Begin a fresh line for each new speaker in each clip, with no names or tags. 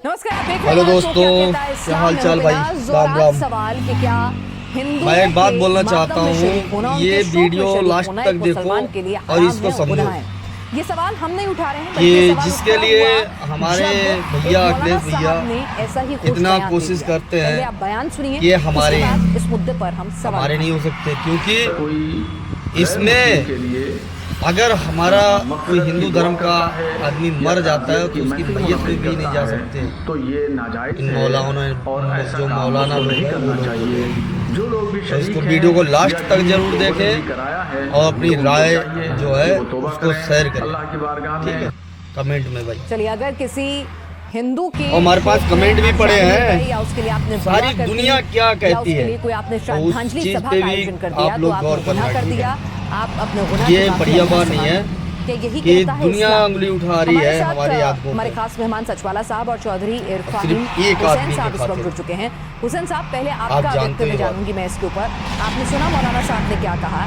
Hello दोस्तों, क्या हाल चाल भाई। राम राम। मैं एक बात बोलना चाहता हूँ, ये वीडियो लास्ट तक देखो और इसको समझो।
ये सवाल हम नहीं उठा रहे हैं
कि जिसके लिए हमारे भैया अखिलेश भैया इतना कोशिश करते हैं,
आप बयान सुनिए,
ये हमारे
इस मुद्दे पर हम
हमारे नहीं हो सकते, क्योंकि इसमें अगर हमारा कोई हिंदू धर्म का आदमी मर जाता है तो उसकी मैयत पे भी नहीं जा सकते।
तो ये नाजायज
इन मौलाना जो मौलाना लोग हैं वो लोग
जो लोग भी
तो इसको वीडियो को लास्ट तक जरूर देखें और अपनी राय जो है उसको शेयर करें, ठीक है, कमेंट में भाई।
चलिए, अगर किसी हिंदू की
और हमारे पास कमेंट भी पड़े हैं,
या उसके लिए आपने
सारी दुनिया क्या कहती है,
कोई आपने श्रद्धांजलि
चीज
सभा
पे
का
भी
आयोजन कर दिया
आप
तो
लोग
आपने
गौर
गुनाह कर
करना।
दिया, आप अपने गुनाह
ये बढ़िया बात नहीं है कि दुनिया उंगली उठा रही है हमारे याद
हमारे खास मेहमान सचवाला साहब और चौधरी इरफान
एक
हुसैन
आदमी
साहब
के
इस वक्त
खातिर।
जुड़ चुके हैं। हुसैन साहब, पहले आपका
जानते
वक्तव्य
ही बात।
जानूंगी मैं इसके ऊपर। आपने सुना मौलाना साहब ने क्या कहा?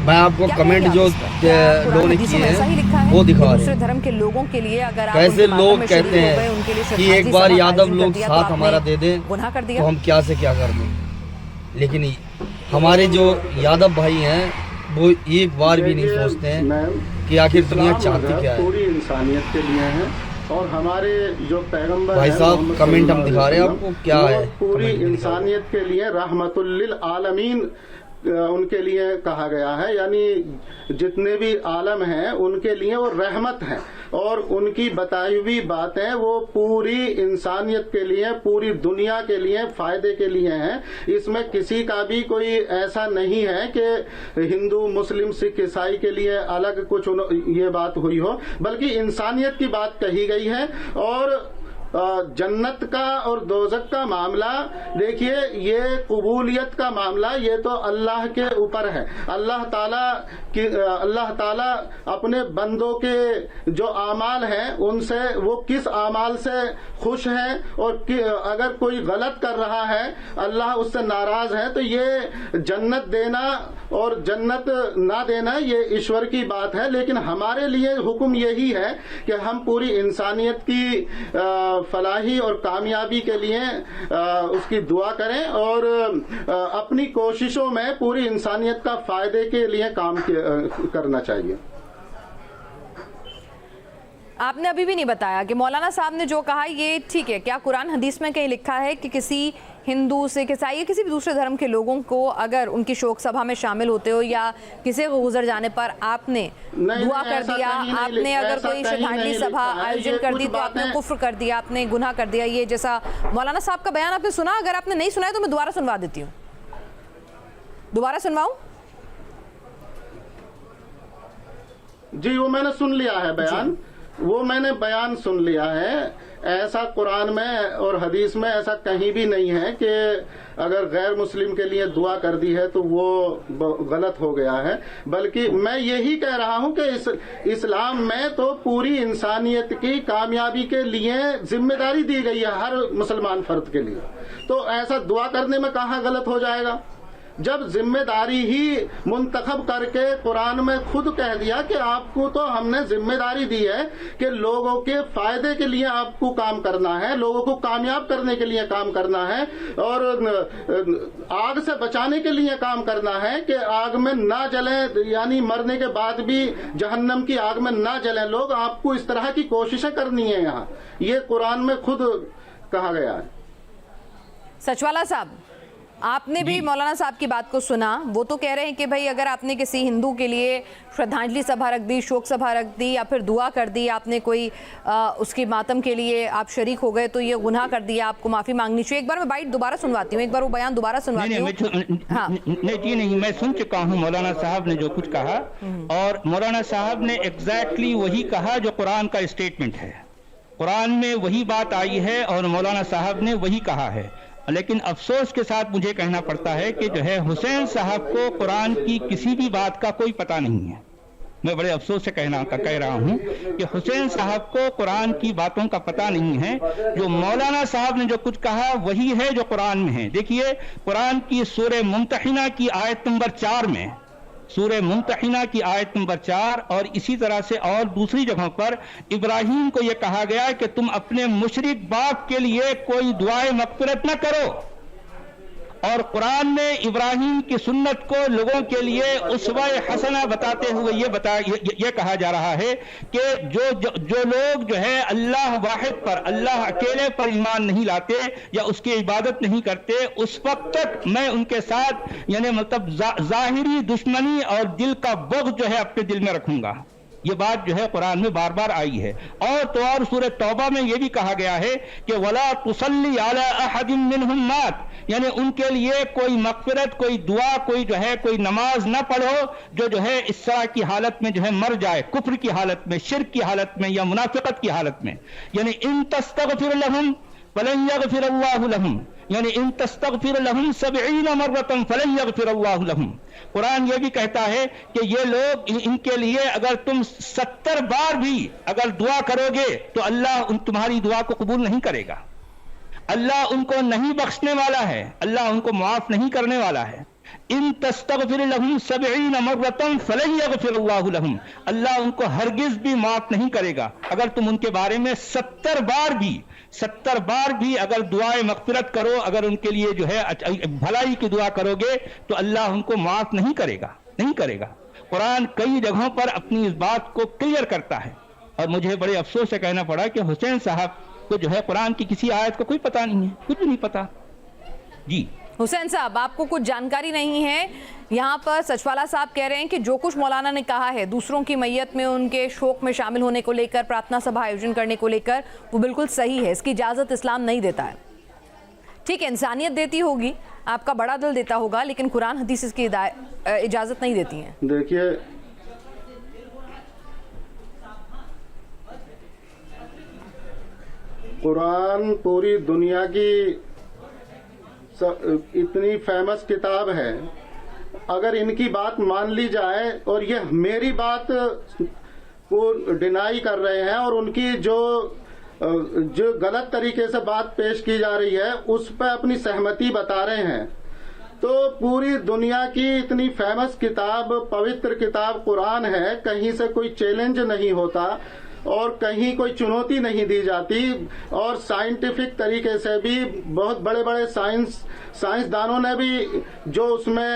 मैं आपको
क्या
कमेंट
कहेंगे
जो
आप इस पर? क्या
लोगों ने
कुरान
किए
हदीसों में ऐसा ही लिखा
हैं
है
वो
कि
दिखा रहे
दूसरे
हैं।
धर्म के लोगों के लिए अगर आप
कैसे
उनके मातम
लोग
में
कहते
शरीक हो गए,
हैं
उनके लिए
कि
श्रद्धांजलि
एक बार
सभा का
यादव
आयोजन
लोग
कर दिया, तो
साथ
आपने
हमारा दे दें
गुनाह कर
तो
दिया।
हम क्या से क्या कर दें। लेकिन हमारे जो यादव भाई हैं वो एक बार भी नहीं सोचते हैं कि आखिर दुनिया चाहती क्या है।
पूरी इंसानियत के लिए है और हमारे जो पैगंबर
भाई
हैं,
साहब
मोहम्मद
कमेंट हम
सल्लल्लाहु
दिखा रहे हैं
अलैहि
आपको,
वसल्लम,
क्या
वो
है
पूरी
कमेंट में दिखा रहे हैं।
इंसानियत के लिए रहमतुल लिल आलमीन उनके लिए कहा गया है, यानी जितने भी आलम हैं उनके लिए वो रहमत हैं और उनकी बताई हुई बातें वो पूरी इंसानियत के लिए, पूरी दुनिया के लिए फायदे के लिए हैं। इसमें किसी का भी कोई ऐसा नहीं है कि हिंदू मुस्लिम सिख ईसाई के लिए अलग कुछ ये बात हुई हो, बल्कि इंसानियत की बात कही गई है। और जन्नत का और दोजक का मामला देखिए, ये कबूलियत का मामला ये तो अल्लाह के ऊपर है। अल्लाह ताला अपने बंदों के जो आमाल हैं उनसे वो किस आमाल से खुश हैं और अगर कोई गलत कर रहा है अल्लाह उससे नाराज है, तो ये जन्नत देना और जन्नत ना देना ये ईश्वर की बात है। लेकिन हमारे लिए हुक्म यही है कि हम पूरी इंसानियत की फलाही और कामयाबी के लिए उसकी दुआ करें और अपनी कोशिशों में पूरी इंसानियत का फायदे के लिए काम करना चाहिए।
आपने अभी भी नहीं बताया कि मौलाना साहब ने जो कहा ये ठीक है, क्या कुरान हदीस में कहीं लिखा है कि किसी हिंदू सिख ईसाई किसी भी दूसरे धर्म के लोगों को अगर उनकी शोक सभा में शामिल होते हो या किसी को गुजर जाने पर आपने दुआ कर दिया, आपने अगर कोई श्रद्धांजलि सभा आयोजन कर दी तो आपने कुफ्र कर दिया, आपने गुनाह कर दिया, ये जैसा मौलाना साहब का बयान आपने सुना? अगर आपने नहीं सुना है तो मैं दोबारा सुनवा देती हूँ। दोबारा सुनवाऊं?
जी, वो मैंने सुन लिया है बयान, वो मैंने बयान सुन लिया है। ऐसा कुरान में और हदीस में ऐसा कहीं भी नहीं है कि अगर गैर मुस्लिम के लिए दुआ कर दी है तो वो गलत हो गया है। बल्कि मैं यही कह रहा हूं कि इस्लाम में तो पूरी इंसानियत की कामयाबी के लिए जिम्मेदारी दी गई है हर मुसलमान फर्द के लिए, तो ऐसा दुआ करने में कहाँ गलत हो जाएगा। जब जिम्मेदारी ही मुंतखब करके कुरान में खुद कह दिया कि आपको तो हमने जिम्मेदारी दी है कि लोगों के फायदे के लिए आपको काम करना है, लोगों को कामयाब करने के लिए काम करना है और आग से बचाने के लिए काम करना है कि आग में ना जलें, यानी मरने के बाद भी जहन्नम की आग में ना जलें लोग। आपको इस तरह की कोशिशें करनी है, यहाँ ये कुरान में खुद कहा गया है।
सचवाला साहब, आपने भी मौलाना साहब की बात को सुना, वो तो कह रहे हैं कि भाई अगर आपने किसी हिंदू के लिए श्रद्धांजलि सभा रख दी, शोक सभा रख दी या फिर दुआ कर दी, आपने कोई उसके मातम के लिए आप शरीक हो गए तो ये गुनाह कर दिया, आपको माफी मांगनी चाहिए। एक बार मैं बाइट दोबारा सुनवाती हूँ, एक बार वो बयान दोबारा सुनवाती हूँ।
नहीं, मैं सुन चुका हूँ मौलाना साहब ने जो कुछ कहा, और मौलाना साहब ने एग्जैक्टली वही कहा जो कुरान का स्टेटमेंट है। कुरान में वही बात आई है और मौलाना साहब ने वही कहा है। लेकिन अफसोस के साथ मुझे कहना पड़ता है कि जो है हुसैन साहब को कुरान की किसी भी बात का कोई पता नहीं है। मैं बड़े अफसोस से कह रहा हूं कि हुसैन साहब को कुरान की बातों का पता नहीं है। जो मौलाना साहब ने जो कुछ कहा वही है जो कुरान में है। देखिए, कुरान की सूरह मुम्तहिना की आयत नंबर 4 में سورہ ممتحنہ کی آیت نمبر 4 اور اسی طرح سے اور دوسری جگہوں پر ابراہیم کو یہ کہا گیا کہ تم اپنے مشرک باپ کے لیے کوئی دعائے مغفرت نہ کرو، اور قرآن نے ابراہیم کی سنت کو لوگوں کے لیے اسوہ حسنہ بتاتے ہوئے یہ کہا جا رہا ہے کہ جو لوگ جو ہے اللہ واحد پر، اللہ اکیلے پر ایمان نہیں لاتے یا اس کی عبادت نہیں کرتے، اس وقت تک میں ان کے ساتھ یعنی مطلب ظاہری دشمنی اور دل کا بغض جو ہے اپنے دل میں رکھوں گا۔ یہ بات جو ہے قرآن میں بار بار آئی ہے۔ اور سورہ توبہ میں یہ بھی کہا گیا ہے کہ وَلَا تُصَلِّ عَلَىٰ أَحَدٍ مِّنْهُمْ مَاتَ، یعنی ان کے لیے کوئی مغفرت، کوئی دعا، کوئی نماز نہ پڑھو جو ہے اس طرح کی حالت میں جو ہے مر جائے، کفر کی حالت میں، شرک کی حالت میں یا منافقت کی حالت میں۔ یعنی ان تستغفر لهم فلن يغفر الله لهم، یعنی ان تستغفر لهم 70 مرة فلن يغفر الله لهم۔ قرآن یہ بھی کہتا ہے کہ یہ لوگ، ان کے لیے اگر تم 70 بار بھی اگر دعا کرو گے تو اللہ تمہاری دعا کو قبول نہیں کرے گا، اللہ ان کو نہیں بخشنے والا ہے، اللہ ان کو معاف نہیں کرنے والا ہے۔ ان تستغفر لهم 70 مرة فلن يغفر الله لهم، اللہ ان کو ہرگز بھی معاف نہیں کرے گا اگر تم ان کے بارے میں 70 بار بھی اگر دعائے مغفرت کرو، اگر ان کے لیے جو ہے بھلائی کی دعا کرو گے تو اللہ ان کو معاف نہیں کرے گا۔ قرآن کئی جگہوں پر اپنی اس بات کو کلیئر کرتا ہے، اور مجھے بڑے افسوس سے کہنا پڑا کہ حسین صاحب کو جو ہے قرآن کی کسی آیت کا کوئی پتہ نہیں ہے، کچھ بھی نہیں پتا۔ جی
حسین صاحب، آپ کو کچھ جانکاری نہیں ہے؟ یہاں پر سچوالا صاحب کہہ رہے ہیں کہ جو کچھ مولانا نے کہا ہے دوسروں کی میت میں ان کے شوق میں شامل ہونے کو لے کر، پرارتھنا سبھا آیوجن کرنے کو لے کر، وہ بالکل صحیح ہے، اس کی اجازت اسلام نہیں دیتا ہے۔ ٹھیک ہے، انسانیت دیتی ہوگی، آپ کا بڑا دل دیتا ہوگا، لیکن قرآن حدیث اس کی اجازت نہیں دیتی ہیں۔
دیکھیے، قرآن پوری دنیا کی اتنی فیمس کتاب ہے، اگر ان کی بات مان لی جائے اور یہ میری بات کو ڈینائی کر رہے ہیں اور ان کی جو غلط طریقے سے بات پیش کی جا رہی ہے اس پہ اپنی سہمتی بتا رہے ہیں، تو پوری دنیا کی اتنی فیمس کتاب، پوتر کتاب قرآن ہے، کہیں سے کوئی چیلنج نہیں ہوتا اور کہیں کوئی چنوتی نہیں دی جاتی، اور سائنٹیفک طریقے سے بھی بہت بڑے بڑے سائنسدانوں نے بھی جو اس میں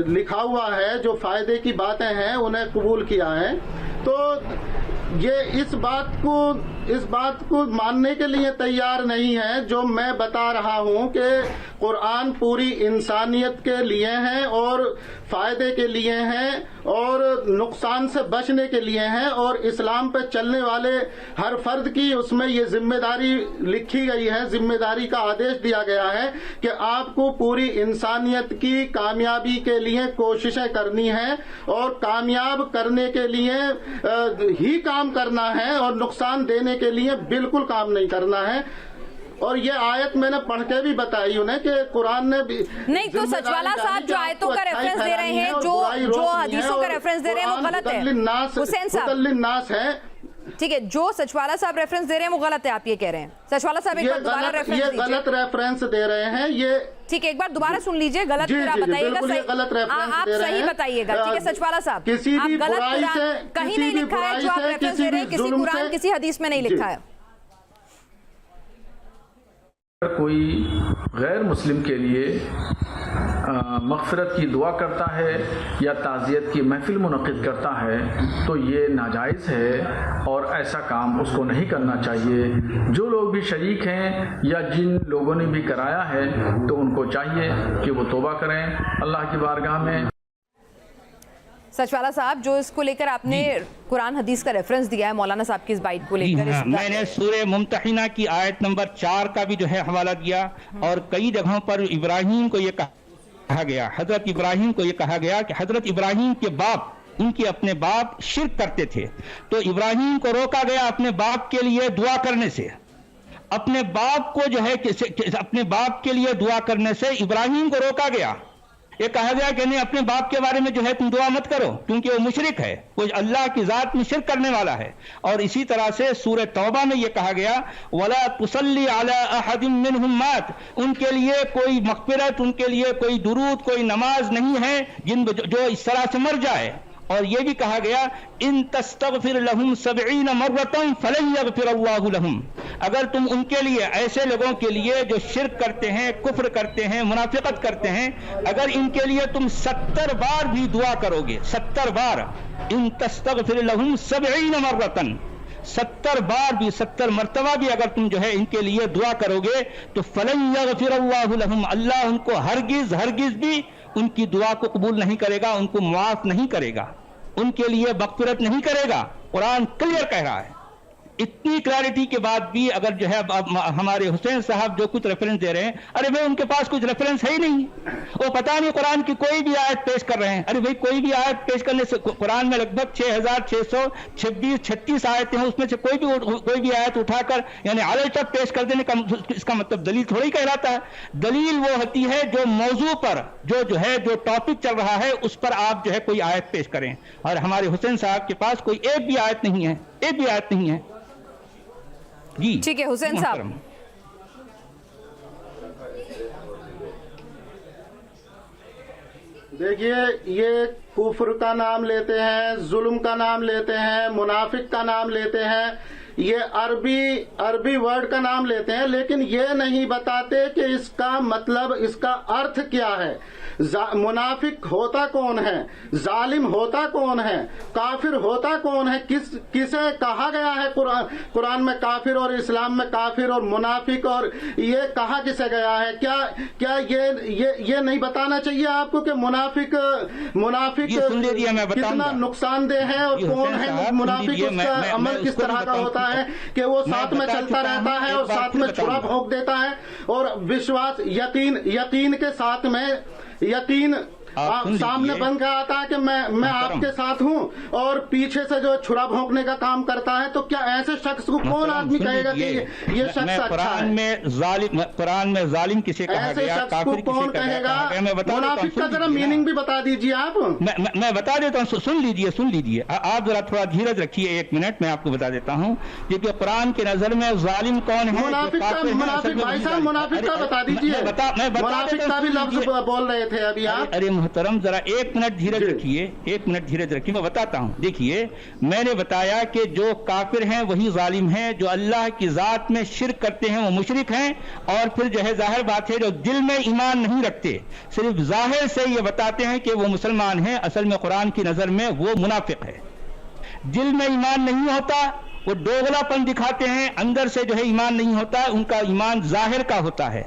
لکھا ہوا ہے، جو فائدے کی باتیں ہیں انہیں قبول کیا ہے۔ تو یہ اس بات کو ماننے کے لیے تیار نہیں ہے جو میں بتا رہا ہوں کہ قرآن پوری انسانیت کے لیے ہیں اور فائدے کے لیے ہیں اور نقصان سے بچنے کے لیے ہیں، اور اسلام پہ چلنے والے ہر فرد کی اس میں یہ ذمہ داری لکھی گئی ہے، ذمہ داری کا آدیش دیا گیا ہے کہ آپ کو پوری انسانیت کی کامیابی کے لیے کوششیں کرنی ہیں اور کامیاب کرنے کے لیے ہی کام کرنا ہے اور نقصان دینے کے لیے بالکل کام نہیں کرنا ہے۔ اور یہ آیت میں نے پڑھ کے بھی بتائی انہیں کہ قرآن نے بھی
نہیں، تو سچوالا صاحب جو آیتوں کا ریفرنس دے رہے ہیں، جو حدیثوں کا ریفرنس دے رہے ہیں وہ غلط ہے حسین صاحب۔ ٹھیک ہے، جو سچوالا صاحب ریفرنس دے رہے ہیں وہ غلط ہے، آپ یہ کہہ رہے ہیں۔ سچوالا صاحب ایک بار دوبارہ ریفرنس دیجئے۔
یہ غلط ریفرنس دے رہے ہیں، یہ
ٹھیک ہے، ایک بار دوبارہ سن لیجئے، غلط پھر آپ بتائیے گا، آپ صحیح بتائیے گا۔ ٹھیک ہے سچوالا صاحب، آپ غلط قرآن کہیں نہیں لکھا ہے، جو آپ ریفرنس دے رہے ہیں کسی قرآن کسی حدیث میں نہیں لکھا ہے۔
کوئی غیر مسلم کے لیے مغفرت کی دعا کرتا ہے یا تعزیت کی محفل منعقد کرتا ہے تو یہ ناجائز ہے اور ایسا کام اس کو نہیں کرنا چاہیے۔ جو لوگ بھی شریک ہیں یا جن لوگوں نے بھی کرایا ہے تو ان کو چاہیے کہ وہ توبہ کریں اللہ کی بارگاہ میں۔
سچوالا صاحب، جو اس کو لے کر آپ نے قرآن حدیث کا ریفرنس دیا ہے مولانا صاحب کی اس بائٹ کو لے کر،
میں نے سورہ ممتحنہ کی آیت نمبر 4 کا بھی جو ہے حوالہ دیا، اور کئی جگہوں پر ابراہیم کو یہ کہا گیا، حضرت ابراہیم کو یہ کہا گیا کہ حضرت ابراہیم کے باپ، ان کے اپنے باپ شرک کرتے تھے، تو ابراہیم کو روکا گیا اپنے باپ کے لیے دعا کرنے سے، اپنے باپ کو جو ہے اپنے باپ کے لیے دعا کرنے سے ابراہیم کو روکا گیا۔ یہ کہا گیا کہ نہیں اپنے باپ کے بارے میں جو ہے تم دعا مت کرو کیونکہ وہ مشرک ہے، وہ اللہ کی ذات میں شرک کرنے والا ہے. اور اسی طرح سے سورہ توبہ میں یہ کہا گیا وَلَا تُصَلِّ عَلَىٰ أَحَدٍ مِّنْهُمْ مَاتَ، ان کے لیے کوئی مغفرت، ان کے لیے کوئی درود، کوئی نماز نہیں ہے جو اس طرح سے مر جائے. اور یہ بھی کہا گیا ان تستغفر لهم 70 مرة فلن يغفر الله لهم، اگر تم ان کے لیے، ایسے لوگوں کے لیے جو شرک کرتے ہیں، کفر کرتے ہیں، منافقت کرتے ہیں، اگر ان کے لیے تم 70 بار بھی دعا کرو گے، 70 بار، ان تستغفر لهم 70 مرة، 70 بار بھی، 70 مرتبہ بھی اگر تم جو ہے ان کے لیے دعا کرو گے تو فلن یغفر اللہ لہم، اللہ ان کو ہرگز ہرگز بھی ان کی دعا کو قبول نہیں کرے گا، ان کو معاف نہیں کرے گا، ان کے لیے مغفرت نہیں کرے گا. قرآن کلیئر کہہ رہا ہے. اتنی کلیئرٹی کے بعد بھی اگر جو ہے ہمارے حسین صاحب جو کچھ ریفرنس دے رہے ہیں، ارے بھائی ان کے پاس کچھ ریفرنس ہے ہی نہیں، وہ پتہ نہیں قرآن کی کوئی بھی آیت پیش کر رہے ہیں. ارے بھائی کوئی بھی آیت پیش کرنے سے، قرآن میں لگ بھگ 6626 آیتیں ہیں، اس میں سے کوئی بھی آیت اٹھا کر یعنی الٹا پیش کر دینے کا اس کا مطلب دلیل تھوڑی کہلاتا ہے. دلیل وہ ہوتی ہے جو موضوع پر جو ٹاپک چل رہا ہے اس پر آپ جو ہے کوئی آیت پیش کریں، اور ہمارے حسین صاحب کے پاس کوئی ایک بھی آیت نہیں ہے، ایک بھی آیت نہیں ہے. جی
ٹھیک ہے حسین صاحب،
دیکھیے یہ کفر کا نام لیتے ہیں، ظلم کا نام لیتے ہیں، منافق کا نام لیتے ہیں، یہ عربی ورڈ کا نام لیتے ہیں، لیکن یہ نہیں بتاتے کہ اس کا مطلب، اس کا ارتھ کیا ہے. منافق ہوتا کون ہے، ظالم ہوتا کون ہے، کافر ہوتا کون ہے، کسے کہا گیا ہے قرآن میں کافر، اور اسلام میں کافر اور منافق، اور یہ کہا کسے گیا ہے. کیا یہ نہیں بتانا چاہیے آپ کو کہ منافق کتنا نقصان دہ ہے، اور کون ہے منافق، اس کا عمل کس طرح کا ہوتا ہے کہ وہ ساتھ میں چلتا رہتا ہے اور ساتھ میں چھڑا بھونک دیتا ہے، اور وشواس، یقین کے ساتھ میں یقین سامنے بن کے آتا ہے کہ میں آپ کے ساتھ ہوں، اور پیچھے سے جو چھڑا بھونکنے کا کام کرتا ہے. تو کیا ایسے شخص کو کون آدمی کہے گا کہ یہ شخص اچھا ہے؟
قرآن میں ظالم کسے کہا گیا، کافر کسے کہا گیا؟
منافق کا ذرا میننگ بھی بتا دیجیے آپ.
میں بتا دیتا ہوں، سن لیجیے آپ ذرا تھوڑا دھیرج رکھیے، 1 منٹ میں آپ کو بتا دیتا ہوں. کیونکہ قرآن کے نظر میں ظالم کون ہے؟
منافق بھائی صاحب منافق کا بتا دیجیے، منافق کا بھی لفظ بول رہے تھے ابھی آپ.
ارے محترم ذرا 1 منٹ دھیرج رکھیے، 1 منٹ دھیرج رکھیے، میں بتاتا ہوں. دیکھیے میں نے بتایا کہ جو کافر ہیں وہی ظالم ہیں، جو اللہ کی ذات میں شرک کرتے ہیں وہ مشرک ہیں، اور پھر جو ہے ظاہر بات ہے جو دل میں ایمان نہیں رکھتے، صرف ظاہر سے یہ بتاتے ہیں کہ وہ مسلمان ہیں، اصل میں قرآن کی نظر میں وہ منافق ہے. دل میں ایمان نہیں ہوتا، وہ دوغلا پن دکھاتے ہیں، اندر سے جو ہے ایمان نہیں ہوتا، ان کا ایمان ظاہر کا ہوتا ہے.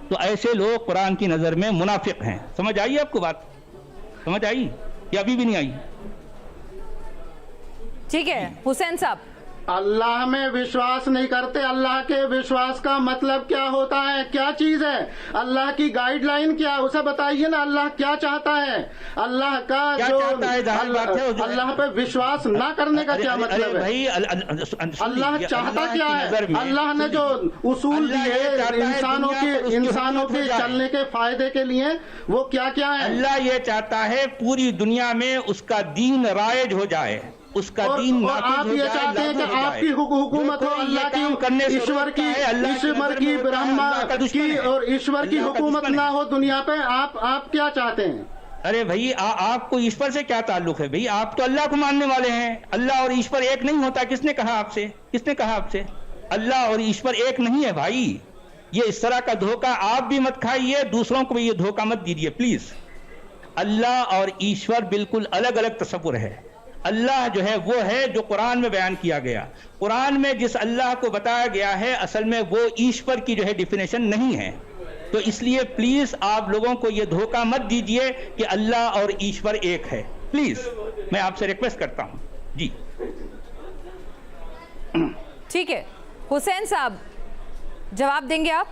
تو ایسے لوگ قرآن کی نظر میں منافق ہیں. سمجھ آئی آپ کو بات؟ سمجھ آئی یا ابھی بھی نہیں آئی؟
ٹھیک ہے حسین صاحب،
اللہ میں وشواس نہیں کرتے. اللہ کے وشواس کا مطلب کیا ہوتا ہے، کیا چیز ہے، اللہ کی گائیڈ لائن کیا، اسے بتائیے نا. اللہ کیا چاہتا ہے، اللہ کا جو اللہ پہ وشواس نہ کرنے کا کیا مطلب ہے، اللہ چاہتا کیا ہے. اللہ نے جو اصول دیے انسانوں کے چلنے کے فائدے کے لیے وہ کیا کیا ہے.
اللہ یہ چاہتا ہے پوری دنیا میں اس کا دین رائج ہو جائے، اس کا دین
آپ یہ چاہتے ہیں کہ آپ کی حکومت ہو، اللہ کی، ایشور کی برہما کی اور ایشور کی حکومت نہ ہو دنیا پہ. آپ کیا چاہتے ہیں؟
ارے بھائی آپ کو ایشور سے کیا تعلق ہے؟ بھائی آپ تو اللہ کو ماننے والے ہیں. اللہ اور ایشور ایک نہیں ہوتا. کس نے کہا آپ سے؟ کس نے کہا آپ سے؟ اللہ اور ایشور ایک نہیں ہے بھائی. یہ اس طرح کا دھوکہ آپ بھی مت کھائیے، دوسروں کو بھی یہ دھوکہ مت دیجیے پلیز. اللہ اور ایشور بالکل الگ الگ تصور ہے. اللہ جو ہے وہ ہے جو قرآن میں بیان کیا گیا. قرآن میں جس اللہ کو بتایا گیا ہے اصل میں وہ ایشور کی جو ہے ڈیفینیشن نہیں ہے. تو اس لیے پلیز آپ لوگوں کو یہ دھوکہ مت دیجئے کہ اللہ اور ایشور ایک ہے. پلیز میں آپ سے ریکویسٹ کرتا ہوں. جی
ٹھیک ہے حسین صاحب جواب دیں گے آپ؟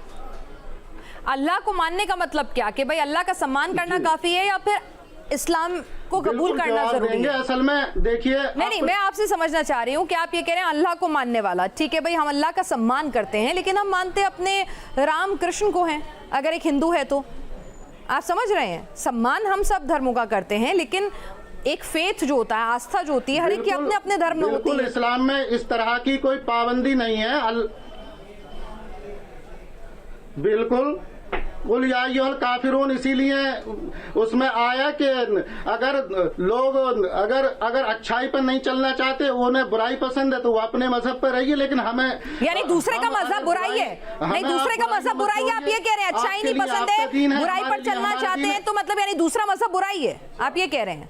اللہ کو ماننے کا مطلب کیا کہ بھائی اللہ کا سمان کرنا کافی ہے یا پھر اسلام کو قبول کرنا ضروری ہے؟
اصل میں دیکھیے
نہیں میں آپ سے سمجھنا چاہ رہی ہوں کہ آپ یہ کہہ رہے ہیں اللہ کو ماننے والا ٹھیک ہے بھائی ہم اللہ کا سمان کرتے ہیں لیکن ہم مانتے اپنے رام کرشن کو ہیں اگر ایک ہندو ہے تو आप समझ रहे हैं, सम्मान हम सब धर्मों का करते हैं, लेकिन एक फेथ जो होता है, आस्था जो होती है, हर एक की अपने अपने धर्म में होती है।
इस्लाम में इस तरह की कोई पाबंदी नहीं है। बिल्कुल कुल या अय्युहल काफिरून इसीलिए उसमें आया कि अगर लोग अगर अच्छाई पर नहीं चलना चाहते, उन्हें बुराई पसंद है तो वो अपने मजहब पर रहिए, लेकिन हमें
यानी दूसरे का मजहब बुराई है, नहीं दूसरे का मजहब बुराई है, आप ये कह रहे हैं अच्छाई नहीं पसंद है, बुराई पर चलना चाहते हैं, तो मतलब यानी दूसरा मजहब बुराई है, आप ये कह रहे हैं?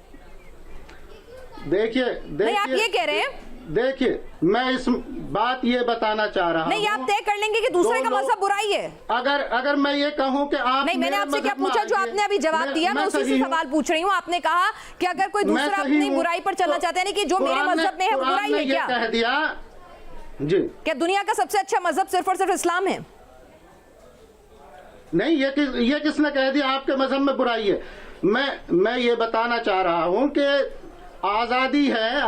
देखिए
नहीं, आप ये कह रहे हैं?
देखिए, मैं इस बात ये बताना चाह रहा हूँ,
नहीं आप तय कर लेंगे कि दूसरे का मजहब बुराई है।
अगर मैं ये कहूँ कि आप
नहीं, मैंने आपसे क्या पूछा जो आपने अभी जवाब दिया, मैं उसी से सवाल पूछ रही हूँ। आपने कहा कि अगर कोई दूसरा अपनी बुराई पर चलना चाहते हैं, कि जो मेरे मजहब में है वो बुराई है, क्या
कह दिया जी?
क्या दुनिया का सबसे अच्छा मजहब सिर्फ और सिर्फ इस्लाम है?
नहीं, ये किसने कह दिया आपके मजहब में बुराई है? मैं ये बताना चाह रहा हूँ कि आजादी है।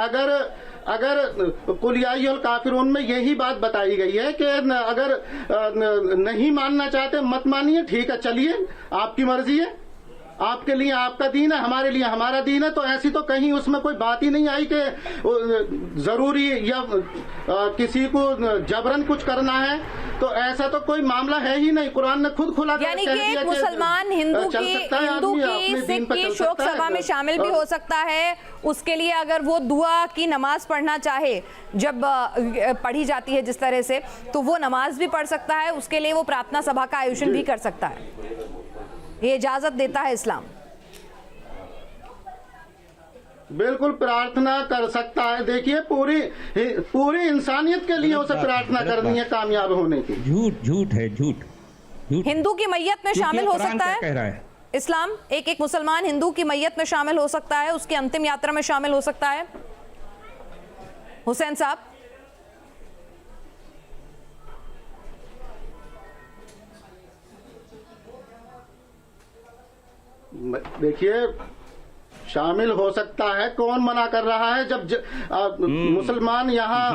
अगर कुल या अय्युहल काफिरून में यही बात बताई गई है कि अगर नहीं मानना चाहते मत मानिए, ठीक है, चलिए, आपकी मर्जी है, आपके लिए आपका दीन है, हमारे लिए हमारा दीन है। तो ऐसी तो कहीं उसमें कोई बात ही नहीं आई कि जरूरी या किसी को जबरन कुछ करना है, तो ऐसा तो कोई मामला है ही नहीं। कुरान ने खुद खुला
यानी कि एक मुसलमान हिंदू की सिख की शोक सभा में शामिल भी हो सकता है, उसके लिए अगर वो दुआ की नमाज पढ़ना चाहे, जब पढ़ी जाती है जिस तरह से, तो वो नमाज भी पढ़ सकता है, उसके लिए वो प्रार्थना सभा का आयोजन भी कर सकता है, ये इजाजत देता है इस्लाम।
बिल्कुल प्रार्थना कर सकता है। देखिए, पूरी इंसानियत के लिए उसे प्रार्थना करनी है कामयाब होने की।
झूठ है, झूठ।
हिंदू की मैयत में शामिल हो सकता
कह रहा है
इस्लाम? एक मुसलमान हिंदू की मैयत में शामिल हो सकता है, उसकी अंतिम यात्रा में शामिल हो सकता है? हुसैन साहब,
देखिए, शामिल हो सकता है, कौन मना कर रहा है? जब मुसलमान यहाँ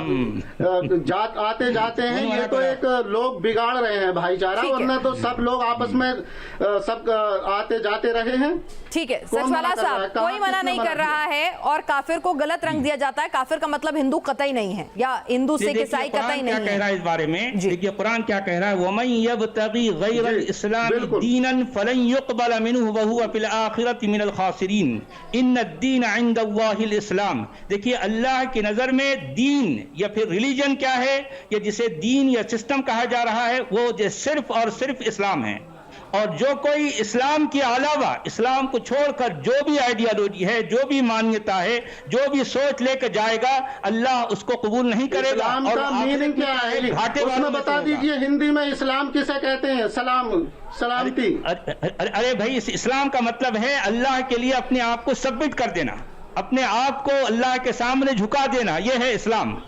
आते जाते हैं, ये तो एक लोग बिगाड़ रहे हैं भाईचारा, वरना तो सब लोग आपस में सब आते जाते रहे हैं।
ठीक है सचवाला साहब, कोई मना नहीं कर रहा है, और काफिर को गलत रंग दिया जाता है। काफिर का मतलब हिंदू कतई नहीं है, या हिंदू से ईसाई कतई नहीं है।
कह रहा है इस बारे में, देखिए कुरान क्या कह रहा है, वमन यब्तगी गैरल इस्लाम दीनन फलन युक़बल मिन्हु व हुवा फिल आखिरति मिनल खासिरीन इन्नद्दीन इंदल्लाहिल इस्लाम। देखिए, अल्लाह की नजर में दीन या फिर रिलीजन क्या है, या जिसे दीन या सिस्टम कहा जा रहा है, वो सिर्फ और सिर्फ इस्लाम है। और जो कोई इस्लाम के अलावा, इस्लाम को छोड़कर जो भी आइडियोलॉजी है, जो भी मान्यता है, जो भी सोच लेकर जाएगा, अल्लाह उसको कबूल नहीं करेगा।
इस्लाम का मीनिंग क्या है?
घाटे
उसमें बता दीजिए, हिंदी में इस्लाम किसे कहते हैं? सलामती।
अरे भाई, इस इस्लाम का मतलब है अल्लाह के लिए अपने आप को सबमिट कर देना, अपने आप को अल्लाह के सामने झुका देना, यह है इस्लाम।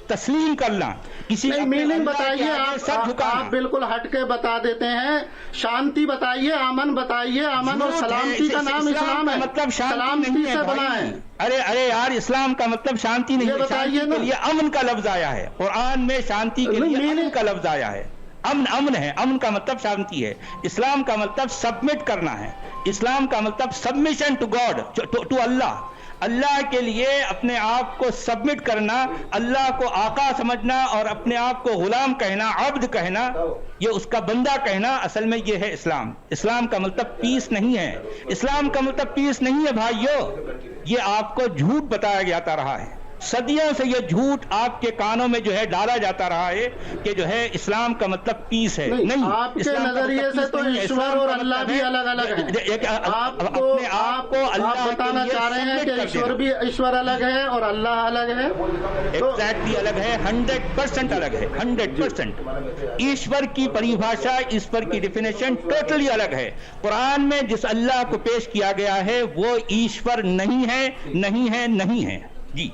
तस्लीम करना, किसी
मीनिंग बताइए। आप बिल्कुल हटके बता देते हैं। शांति बताइए, अमन बताइए। अमन और सलामती का नाम इस्लाम है,
मतलब
सलामती से बना है।
अरे यार, इस्लाम का मतलब शांति नहीं है,
बताइए
शांति के लिए अमन का लफ्ज आया है कुरान में, शांति के लिए अमन का लफ्ज आया है। अमन है, अमन का मतलब शांति है। इस्लाम का मतलब सबमिट करना है, इस्लाम का मतलब submission to God, to Allah. अल्लाह के लिए अपने आप को सबमिट करना, अल्लाह को आका समझना और अपने आप को गुलाम कहना, अब्द कहना, ये उसका बंदा कहना, असल में ये है इस्लाम। इस्लाम का मतलब पीस नहीं है, इस्लाम का मतलब पीस नहीं है भाइयों। ये आपको झूठ बताया जाता रहा है, सदियों से ये झूठ आपके कानों में जो है डाला जाता रहा है कि जो है इस्लाम का मतलब पीस है। नहीं,
आपके नजरिए से तो ईश्वर और अल्लाह भी अलग अलग है। आपको अल्लाह बताना चाह रहे हैं कि ईश्वर अलग है और अल्लाह अलग है।
एग्जैक्टली अलग है, 100% अलग है, 100%। ईश्वर की परिभाषा, ईश्वर की डिफिनेशन टोटली अलग है। कुरान में जिस अल्लाह को पेश किया गया है वो ईश्वर नहीं है, नहीं है, नहीं है। जी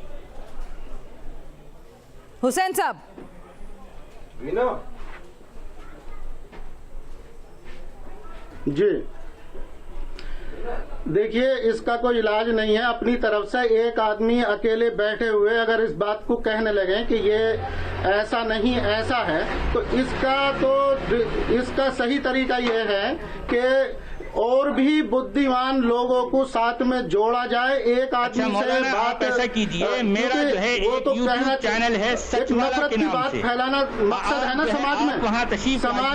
हुसैन साहब,
जी देखिए, इसका कोई इलाज नहीं है। अपनी तरफ से एक आदमी अकेले बैठे हुए अगर इस बात को कहने लगे कि ये ऐसा नहीं ऐसा है, तो इसका सही तरीका ये है कि और भी बुद्धिमान लोगों को साथ में जोड़ा जाए। एक आदमी से बात
ऐसा कीजिए, मेरा जो है
वो तो कहना
चैनल है सच वाला
नफरत की बात फैलाना मकसद है ना समाज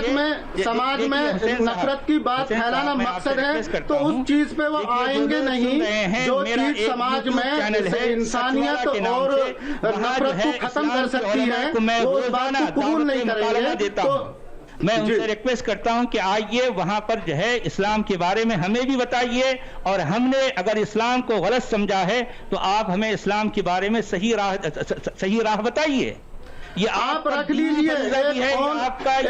में, समाज में नफरत की बात फैलाना मकसद है, तो उस चीज पे वो आएंगे नहीं जो चीज समाज में इंसानियत और नफरत को खत्म कर सकती है, वो उस बात को कबूल नहीं करेंगे। तो
मैं उनसे रिक्वेस्ट करता हूं कि आइए वहां पर जो है इस्लाम के बारे में हमें भी बताइए, और हमने अगर इस्लाम को गलत समझा है तो आप हमें इस्लाम के बारे में सही राह बताइए। ये
आप रख लीजिए,
है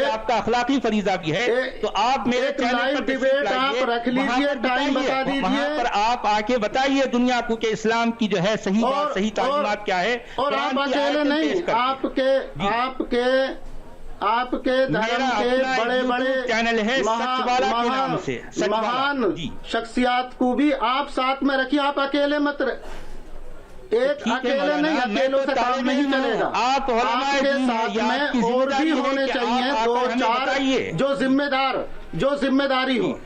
आपका अखलाकी फरीजा भी है, तो आप मेरे
लाइव डिबेट आप रख लीजिए, टाइम बता दीजिए,
वहां पर आप आके बताइए दुनिया को कि इस्लाम की जो है सही बात, सही तालीमात क्या है।
और आप अकेले नहीं, आपके धर्म के बड़े बड़े
चैनल है
महान शख्सियात को भी आप साथ में रखिए, आप अकेले मत अकेले नहीं, अकेलों से काम नहीं चलेगा। आपके साथ में और भी होने चाहिए 2-4 जो जिम्मेदारी हो।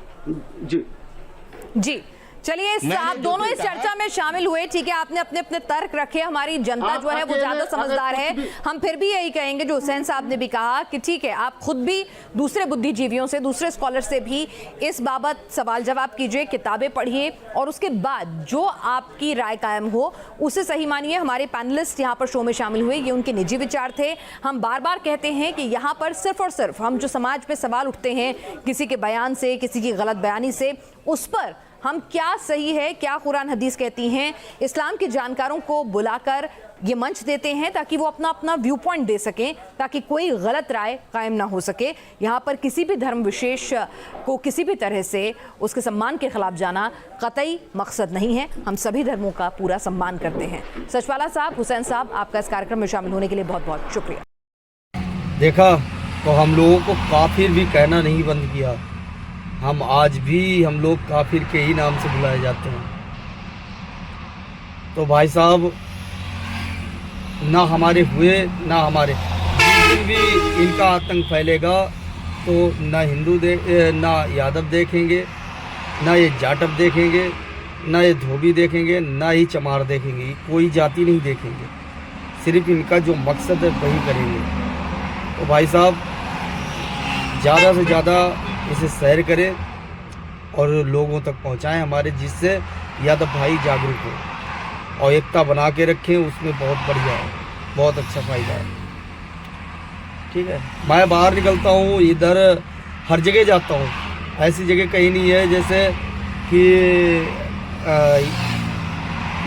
जी चलिए, आप दोनों इस चर्चा में शामिल हुए, ठीक है, आपने अपने अपने तर्क रखे। हमारी जनता जो है वो ज्यादा समझदार है। हम फिर भी यही कहेंगे जो हुसैन साहब ने भी कहा कि ठीक है, आप खुद भी दूसरे बुद्धिजीवियों से, दूसरे स्कॉलर से भी इस बाबत सवाल जवाब कीजिए, किताबें पढ़िए, और उसके बाद जो आपकी राय कायम हो उसे सही मानिए। हमारे पैनलिस्ट यहाँ पर शो में शामिल हुए, ये उनके निजी विचार थे। हम बार बार कहते हैं कि यहाँ पर सिर्फ और सिर्फ हम जो समाज पे सवाल उठते हैं किसी के बयान से, किसी की गलत बयानी से, उस पर हम क्या सही है, क्या कुरान हदीस कहती हैं, इस्लाम के जानकारों को बुलाकर ये मंच देते हैं ताकि वो अपना अपना व्यू पॉइंट दे सकें, ताकि कोई गलत राय कायम ना हो सके। यहाँ पर किसी भी धर्म विशेष को किसी भी तरह से उसके सम्मान के खिलाफ जाना कतई मकसद नहीं है। हम सभी धर्मों का पूरा सम्मान करते हैं। सचवाला साहब, हुसैन साहब, आपका इस कार्यक्रम में शामिल होने के लिए बहुत बहुत शुक्रिया।
देखा तो हम लोगों को काफिर भी कहना नहीं बंद किया, हम आज भी हम लोग काफिर के ही नाम से बुलाए जाते हैं। तो भाई साहब, ना हमारे हुए ना हमारे, जिस दिन भी इनका आतंक फैलेगा तो ना हिंदू ना यादव देखेंगे, ना ये जाटव देखेंगे, ना ये धोबी देखेंगे, ना ही चमार देखेंगे, कोई जाति नहीं देखेंगे, सिर्फ इनका जो मकसद है वही करेंगे। तो भाई साहब, ज़्यादा से ज़्यादा इसे शेयर करें और लोगों तक पहुंचाएं हमारे, जिससे यादव भाई जागरूक हो और एकता बना के रखें, उसमें बहुत बढ़िया है, बहुत अच्छा फ़ायदा है। ठीक है, मैं बाहर निकलता हूँ, इधर हर जगह जाता हूँ, ऐसी जगह कहीं नहीं है जैसे कि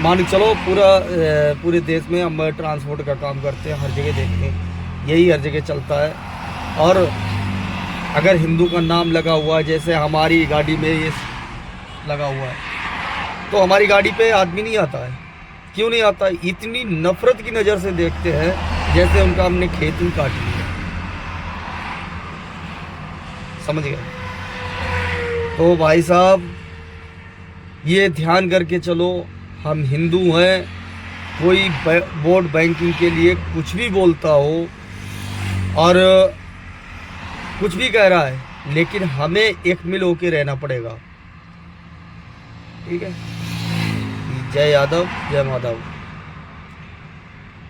मान के चलो पूरे देश में हम ट्रांसपोर्ट का काम करते हैं, हर जगह देखते हैं, यही हर जगह चलता है। और अगर हिंदू का नाम लगा हुआ है, जैसे हमारी गाड़ी में ये लगा हुआ है, तो हमारी गाड़ी पे आदमी नहीं आता है। क्यों नहीं आता? इतनी नफरत की नज़र से देखते हैं जैसे उनका हमने खेत ही काट लिया। समझ गए? तो भाई साहब, ये ध्यान करके चलो, हम हिंदू हैं, कोई वोट बैंकिंग के लिए कुछ भी बोलता हो और कुछ भी कह रहा है, लेकिन हमें एक मिल होके रहना पड़ेगा। ठीक है? जय यादव, जय माधव।